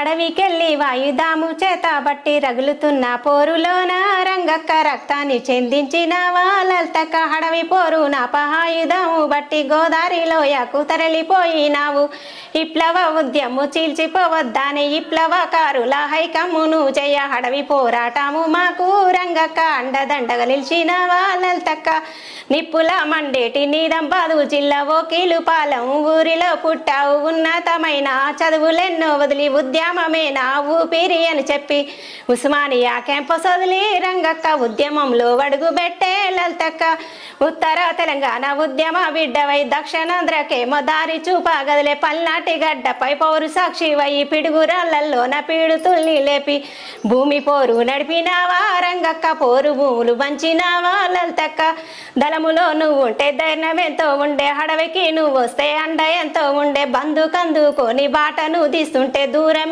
అడవికెళ్ళి వాయుదాము చేత బట్టి రగులుతున్న పోరులోన రంగక్క రక్తాన్ని చెందించిన లలితక్క అడవి పోరు నాపహాయుధము బట్టి గోదారిలోయకు తరలిపోయినావు విప్లవ ఉద్యము చీల్చిపోవద్దాని విప్లవకారుల హైకమ్మును జయ అడవి పోరాటము మాకు రంగక్క అండదండగా నిలిచిన లలితక్క నిప్పుల మండేటి నీదంబాదు జిల్లా ఓకీలుపాలెం ఊరిలో పుట్టావు ఉన్నతమైన చదువులెన్నో వదిలి ఉద్యమమే నా ఊపిరి అని చెప్పి ఉస్మానియా క్యాంపస్ వదిలి రంగక్క ఉద్యమంలో అడుగు పెట్టే లలితక్క ఉత్తర తెలంగాణ ఉద్యమ బిడ్డవై దక్షిణాంధ్రకేమో దారి చూపగదిలే పల్నాటి గడ్డపై పౌరు సాక్షివై పిడుగురాళ్లలోన పీడుతుల్ని లేపి భూమి పోరు నడిపినావా రంగక్క పోరు భూములు పంచినావా లలితక్క దళములో నువ్వు ఉంటే ధైర్యం ఎంతో ఉండే అడవికి నువ్వు వస్తే అండ ఎంతో ఉండే బంధు కందుకొని బాటను తీస్తుంటే దూరమే